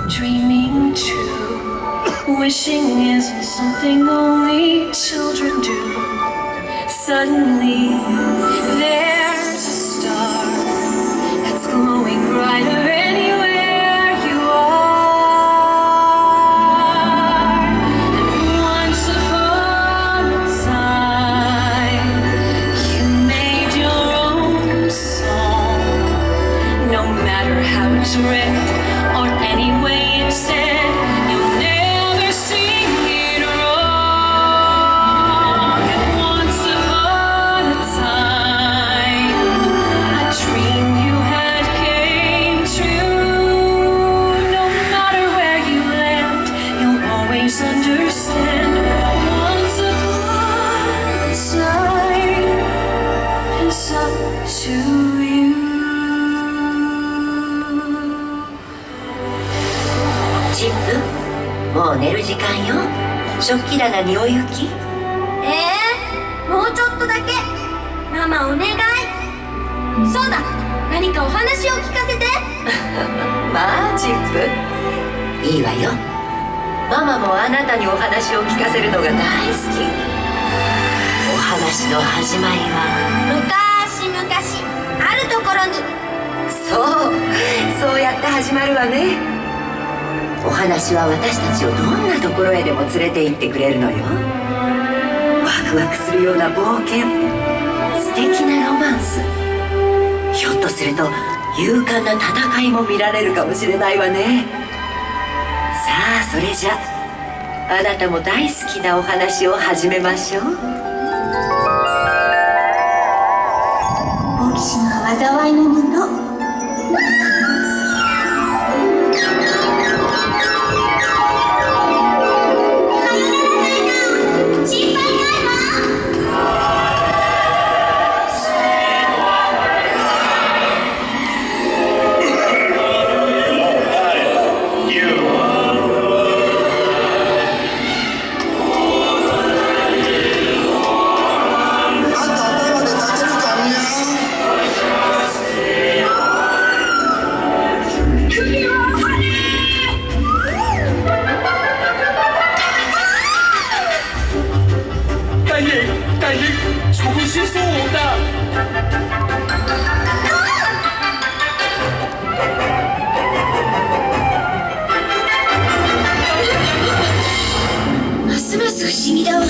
Dreaming true, wishing isn't something only children do. Suddenly, there's a star that's glowing brighter anywhere you are. And once upon a time, you made your own song. No matter how it's read or any way it's said, you'll never sing it wrong. And once upon a time, a dream you had came true. No matter where you land, you'll always understand. Once upon a time is up to you. チップ、もう寝る時間よ。食器棚にお行き。もうちょっとだけ。ママお願い。そうだ、何かお話を聞かせて。まあチップ、いいわよ。ママもあなたにお話を聞かせるのが大好き。お話の始まりは昔々あるところに。そうやって始まるわね。お話は私たちをどんなところへでも連れて行ってくれるのよ。ワクワクするような冒険、素敵なロマンス、ひょっとすると勇敢な戦いも見られるかもしれないわね。さあそれじゃあなたも大好きなお話を始めましょう。オキシの災いのもと。大英重新送我的。ますます不思議だわ。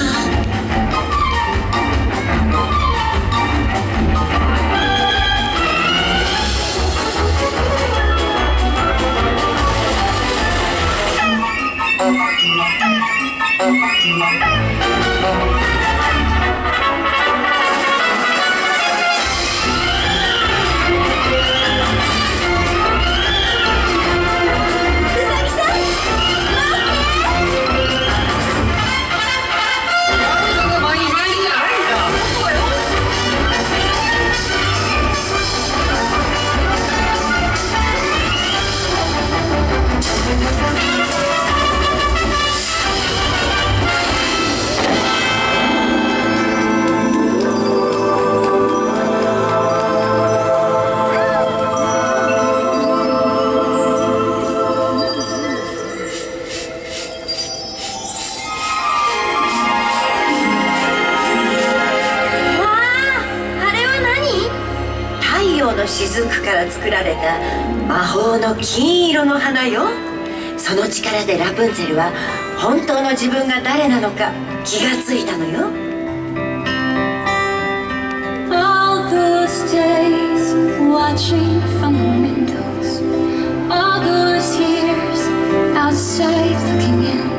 雫から作られた魔法の金色の花よ。その力でラプンツェルは本当の自分が誰なのか気がついたのよ。 All those days watching from the windows, all those years outside looking in,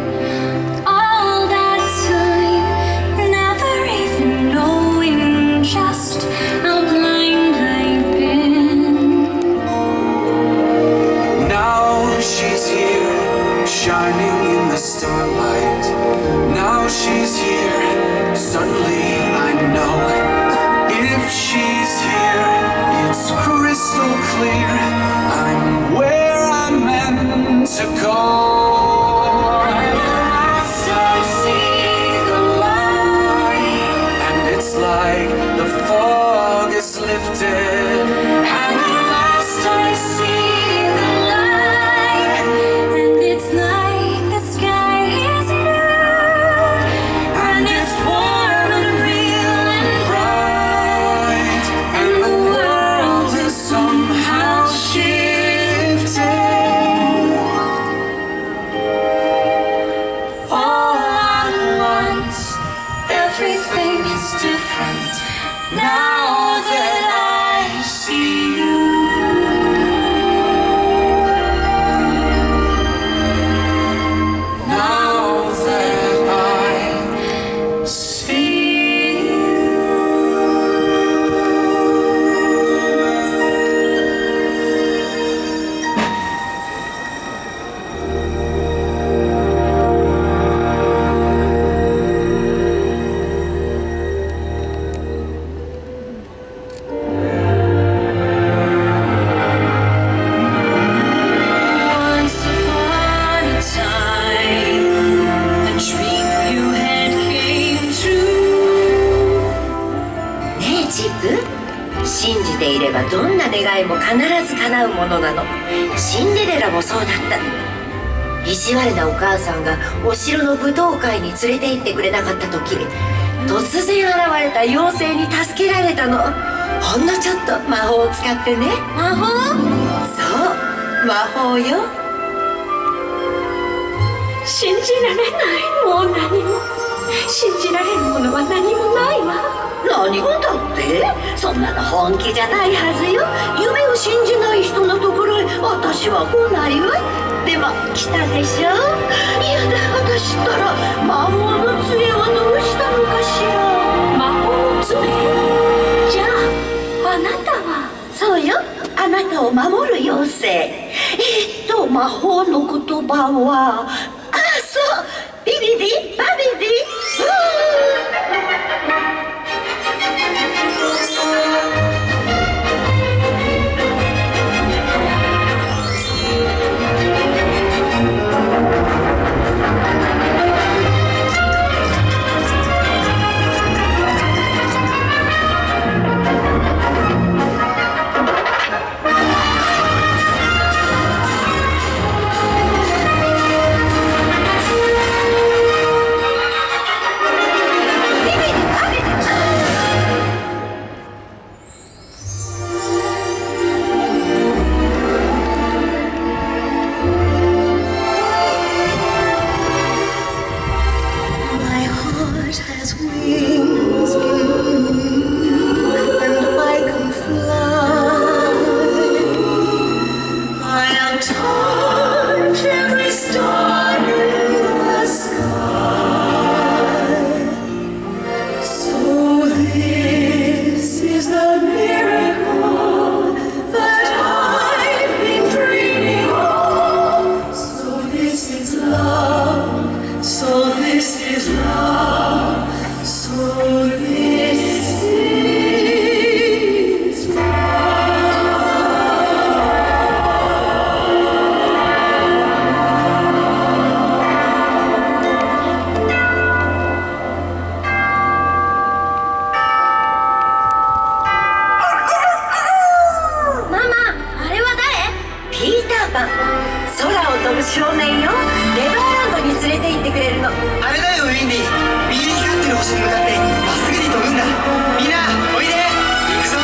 all that time never even knowing just how blind I've been. Now she's here, shining in the starlight. Now she's here, suddenly I know. If she's here, it's crystal clear. I'm where I'm meant to go. At last I see the light. And it's like the fog is lifted. At last I see the light. いも必ず叶うものなの。シンデレラもそうだった。意地悪なお母さんがお城の舞踏会に連れて行ってくれなかった時、突然現れた妖精に助けられたの。ほんのちょっと魔法を使ってね。魔法？そう魔法よ。信じられない。もう何も信じられるものは何もないわ。何がだって？そんなの本気じゃないはずよ。夢を信じない人のところへ私は来ないわ。でも来たでしょ。いやだ、私ったら魔法の杖はどうしたのかしら。魔法の杖？じゃああなたは？そうよ、あなたを守る妖精。魔法の言葉はそうビビディバビディ。空を飛ぶ少年よ。レバーランドに連れて行ってくれるの。あれだよウィンディ、右に光ってる星に向かってまっすぐに飛ぶんだ。みんなおいで、行くぞ。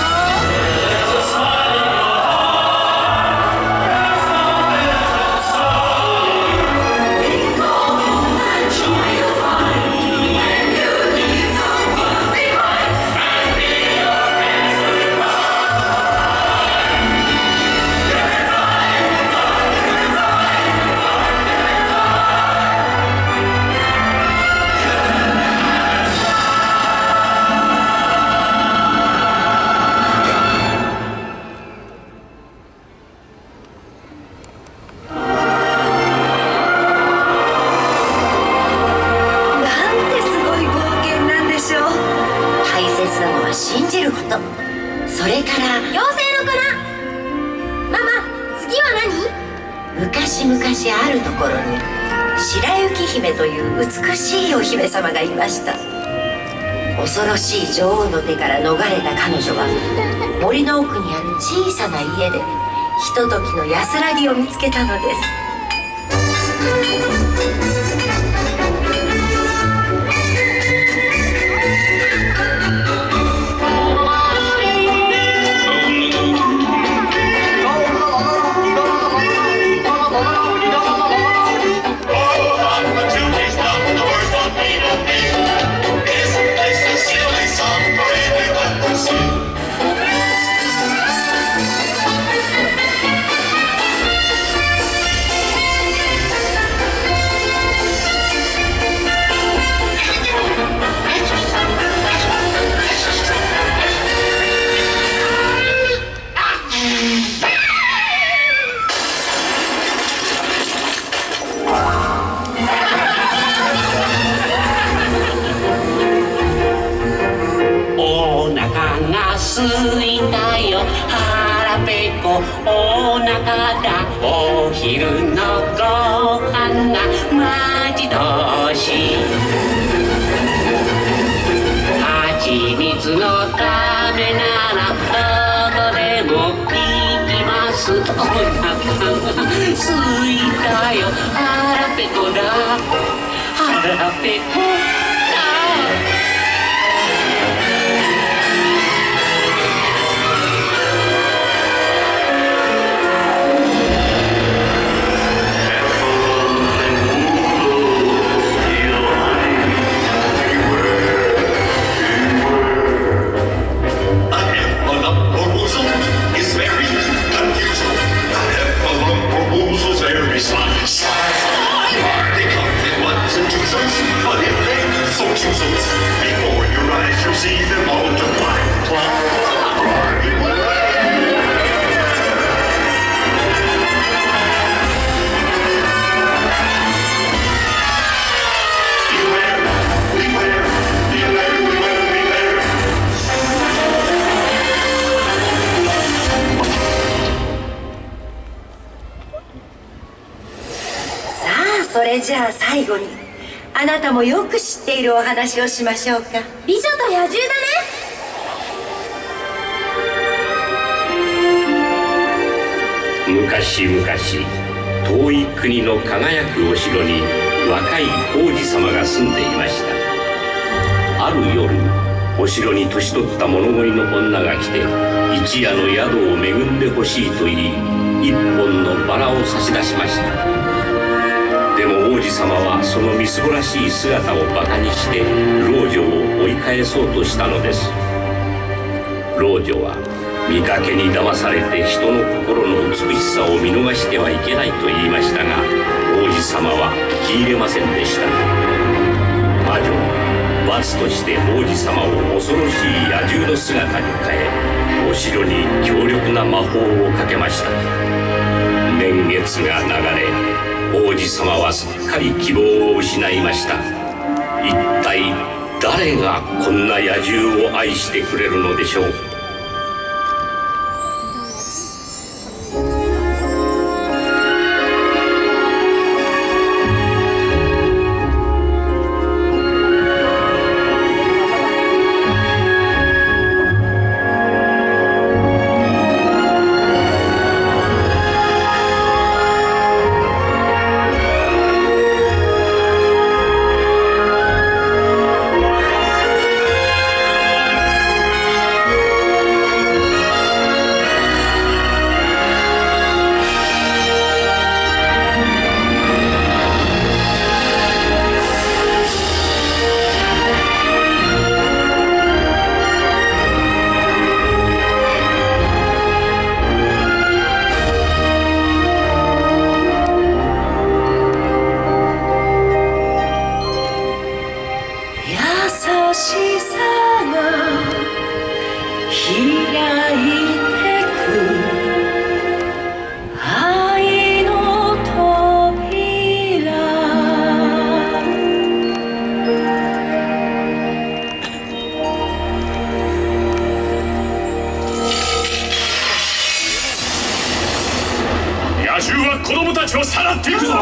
信じること、それから妖精の粉。ママ、次は何？昔々あるところに白雪姫という美しいお姫様がいました。恐ろしい女王の手から逃れた彼女は森の奥にある小さな家でひとときの安らぎを見つけたのです。すいたよ腹ペコお腹だお昼のご飯が待ち遠しい蜂蜜のためならどこでもいいますお腹がすいたよ腹ペコだ腹ペコだそれじゃあ最後にあなたもよく知っているお話をしましょうか。美女と野獣だね。昔々遠い国の輝くお城に若い王子様が住んでいました。ある夜お城に年取った物乞いの女が来て一夜の宿を恵んでほしいと言い一本のバラを差し出しました。でも王子様はそのみすぼらしい姿をバカにして老女を追い返そうとしたのです。老女は見かけに騙されて人の心の美しさを見逃してはいけないと言いましたが王子様は聞き入れませんでした。魔女は罰として王子様を恐ろしい野獣の姿に変えお城に強力な魔法をかけました。年月が流れ王子様はすっかり希望を失いました。一体誰がこんな野獣を愛してくれるのでしょう。子供たちをさらっていくぞ。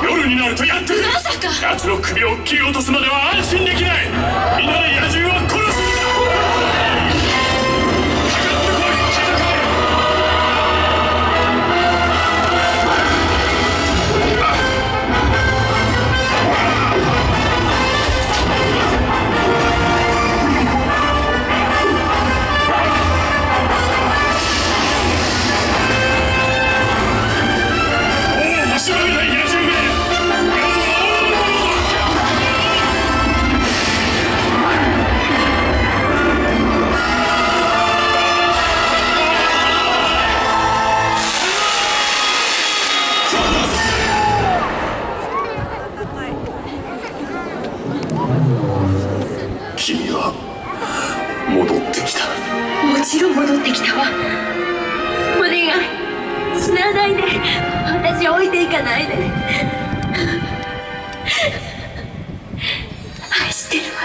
夜になるとやってくる。まさか奴の首を切り落とすまでは安心できない。みんなで野獣は殺すんだ。かかってこい戦え。君は戻ってきた。もちろん戻ってきたわ。お願い、死なないで。私を置いていかないで。愛してるわ。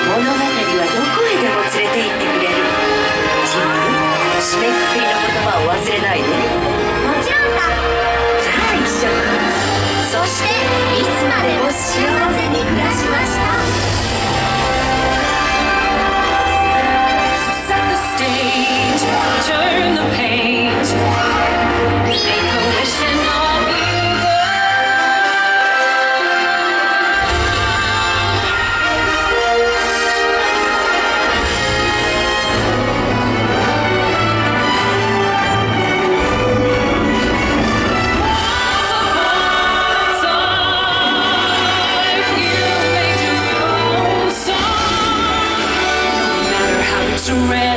物語連れて行ってくれる。チンプ、締めくくりの言葉を忘れないで。もちろんさ。じゃあ一緒に。そしていつまでも幸せに暮らしました。Set the stage, turn the page, make a wish and all be surrender.